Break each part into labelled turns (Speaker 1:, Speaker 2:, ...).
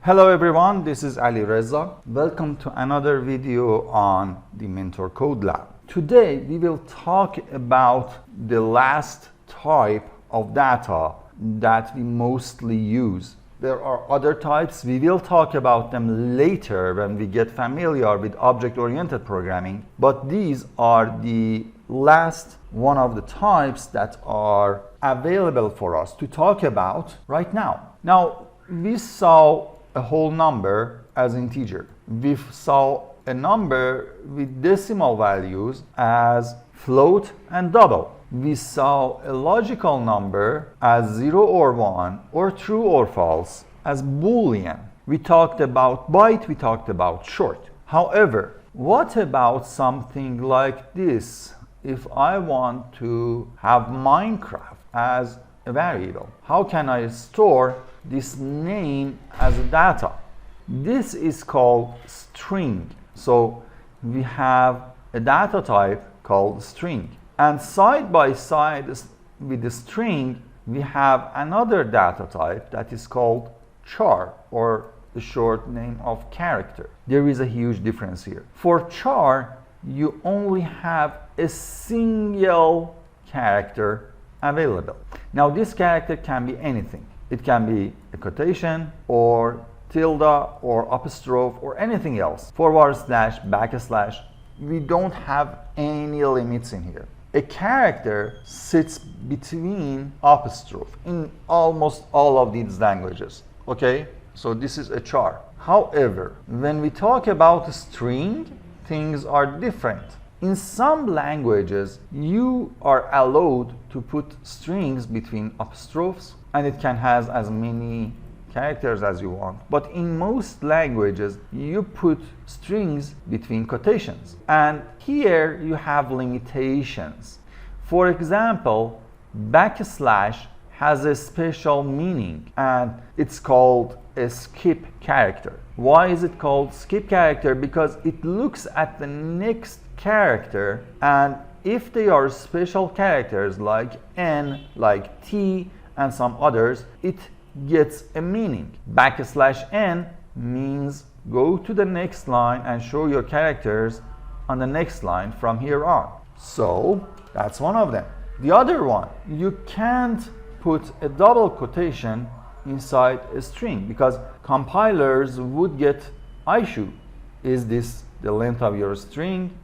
Speaker 1: Hello everyone, this is Ali Reza. Welcome to another video on the Mentor Code Lab. Today we will talk about the last type of data that we mostly use. There are other types, we will talk about them later when we get familiar with object-oriented programming, but these are the last one of the types that are available for us to talk about right now. Now, we saw a whole number as integer. We saw a number with decimal values as float and double. We saw a logical number as 0 or 1 or true or false as boolean. We talked about byte, we talked about short. However, what about something like this? If I want to have Minecraft as a variable, how can I store this name as a data? This is called string. So we have a data type called string, and side by side with the string we have another data type that is called char, or the short name of character. There is a huge difference here. For char, you only have a single character available. Now this character can be anything. It can be a quotation or tilde or apostrophe or anything else. Forward slash, backslash. We don't have any limits in here. A character sits between apostrophe in almost all of these languages. Okay, so this is a char. However, when we talk about a string, things are different. In some languages, you are allowed to put strings between apostrophes, and it can have as many characters as you want. But in most languages, you put strings between quotations. And here you have limitations. For example, backslash has a special meaning, and it's called a skip character. Why is it called skip character? Because it looks at the next character, and if they are special characters like N, like T, and some others, it gets a meaning. Backslash N means go to the next line and show your characters on the next line from here on. So that's one of them. The other one, you can't put a double quotation inside a string because compilers would get issue. Is this the length of your string,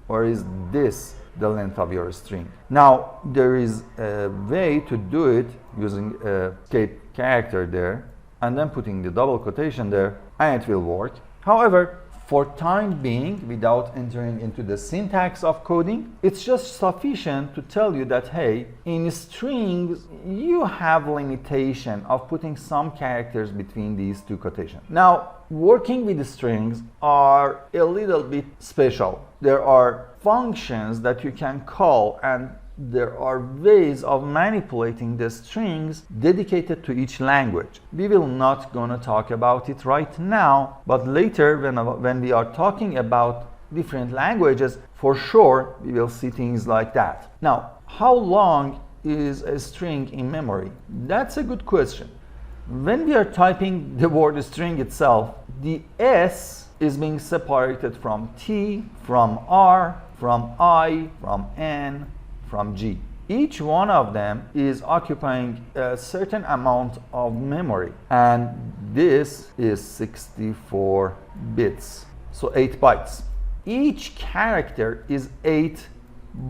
Speaker 1: or is this the length of your string? Now there is a way to do it using a escape character there and then putting the double quotation there, and it will work. However, for time being, without entering into the syntax of coding, it's just sufficient to tell you that, hey, in strings, you have limitation of putting some characters between these two quotations. Now, working with the strings are a little bit special. There are functions that you can call, and there are ways of manipulating the strings dedicated to each language. We will not gonna talk about it right now, but later when we are talking about different languages, for sure we will see things like that. Now, how long is a string in memory? That's a good question. When we are typing the word string itself, the S is being separated from T, from R, from I, from N, from G. Each one of them is occupying a certain amount of memory, and this is 64 bits, so 8 bytes. Each character is 8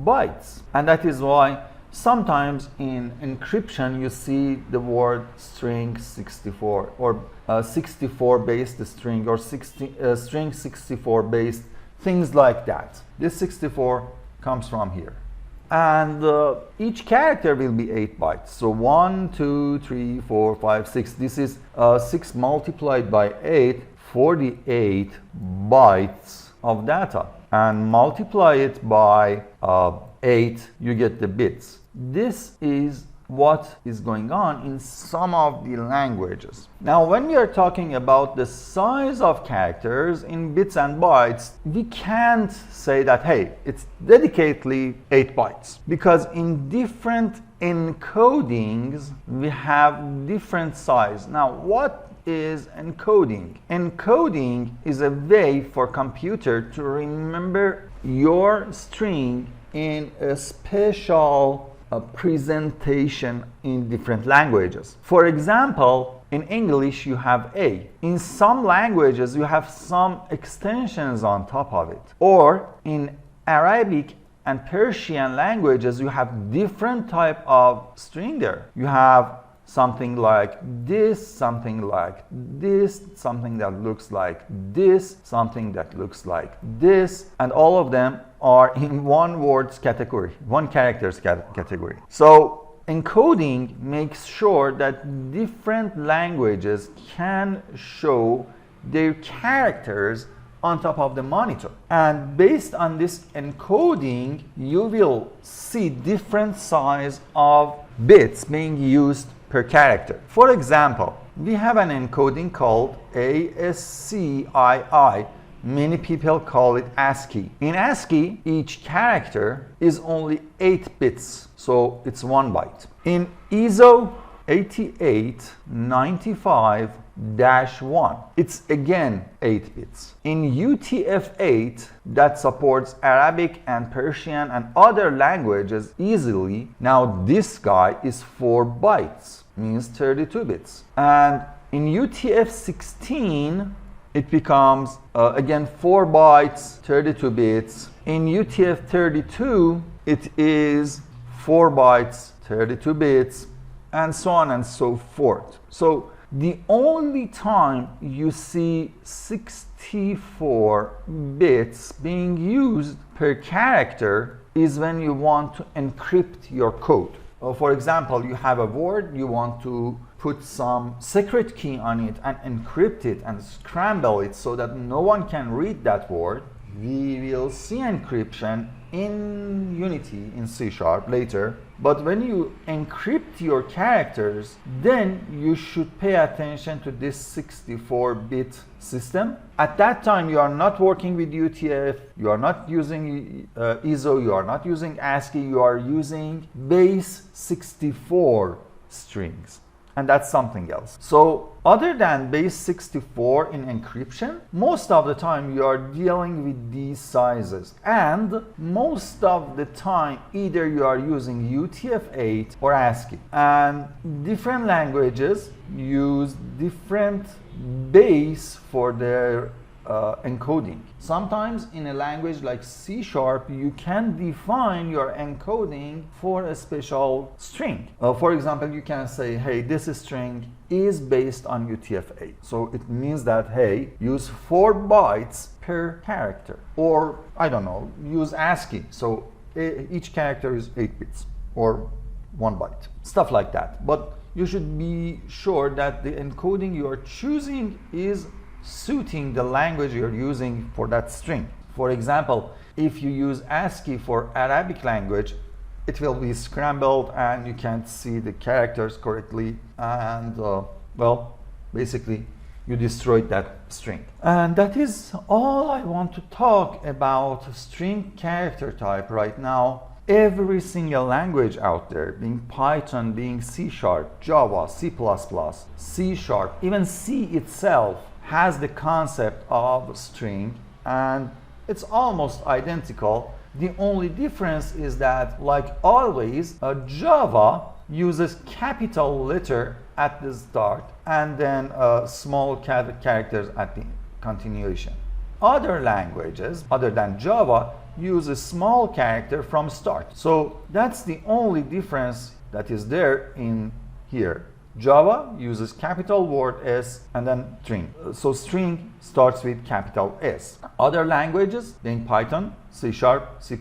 Speaker 1: bytes, and that is why sometimes in encryption you see the word string 64 or 64 based string, or string 64 based, things like that. This 64 comes from here. And each character will be 8 bytes. So 1, 2, 3, 4, 5, 6. This is 6 multiplied by 8, 48 bytes of data. And multiply it by 8, you get the bits. This is what is going on in some of the languages. Now, when we are talking about the size of characters in bits and bytes, we can't say that, hey, it's dedicatedly 8 bytes, because in different encodings we have different size. Now, what is encoding. Encoding is a way for computer to remember your string in a special presentation in different languages. For example, in English you have A. In some languages you have some extensions on top of it. Or in Arabic and Persian languages you have different type of string there. You have something like this, something like this, something that looks like this, something that looks like this, and all of them are in one words category, one characters category. So encoding makes sure that different languages can show their characters on top of the monitor. And based on this encoding, you will see different size of bits being used per character. For example, we have an encoding called ASCII. Many people call it ASCII. In ASCII, each character is only 8 bits, so it's 1 byte. In ISO 8895-1, it's again 8 bits. In UTF-8, that supports Arabic and Persian and other languages easily, now this guy is 4 bytes, means 32 bits. And in UTF-16, it becomes again 4 bytes, 32 bits. In UTF-32, it is 4 bytes, 32 bits, and so on and so forth. So the only time you see 64 bits being used per character is when you want to encrypt your code. For example, you have a word, you want to put some secret key on it and encrypt it and scramble it so that no one can read that word. We will see encryption in Unity, in C# later. But when you encrypt your characters, then you should pay attention to this 64-bit system. At that time, you are not working with UTF, you are not using ISO, you are not using ASCII, you are using base 64 strings. And that's something else. So other than base 64 in encryption, most of the time you are dealing with these sizes. And most of the time either you are using UTF-8 or ASCII. And different languages use different base for their encoding. Sometimes in a language like C#, you can define your encoding for a special string. For example, you can say, hey, this string is based on UTF-8. So it means that, hey, use 4 bytes per character. Or, I don't know, use ASCII. So each character is 8 bits or 1 byte. Stuff like that. But you should be sure that the encoding you are choosing is suiting the language you're using for that string. For example, if you use ASCII for Arabic language, it will be scrambled and you can't see the characters correctly, and well, basically you destroyed that string. And that is all I want to talk about string character type right now. Every single language out there, being Python, being C#, Java, C++, C#, even C itself has the concept of string, and it's almost identical. The only difference is that, like always, Java uses capital letter at the start and then small characters at the continuation. Other languages, other than Java, use a small character from start. So that's the only difference that is there in here. Java uses capital word S and then string. So string starts with capital S. Other languages, being Python, C#, C++,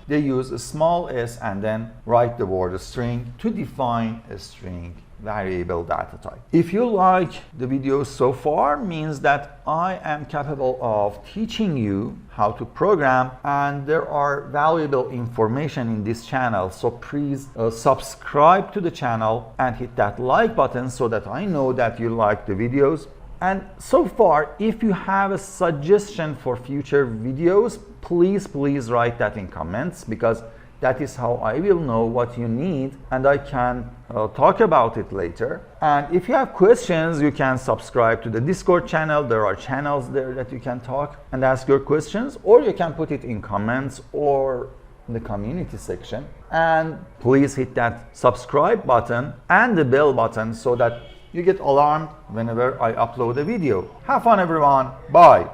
Speaker 1: they use a small s and then write the word string to define a string variable data type. If you like the video so far, means that I am capable of teaching you how to program, and there are valuable information in this channel. So please subscribe to the channel and hit that like button so that I know that you like the videos. And so far, if you have a suggestion for future videos, please write that in comments, because That is how I will know what you need and I can talk about it later. And if you have questions, you can subscribe to the Discord channel. There are channels there that you can talk and ask your questions, or you can put it in comments or in the community section. And please hit that subscribe button and the bell button so that you get alarmed whenever I upload a video. Have fun, everyone. Bye.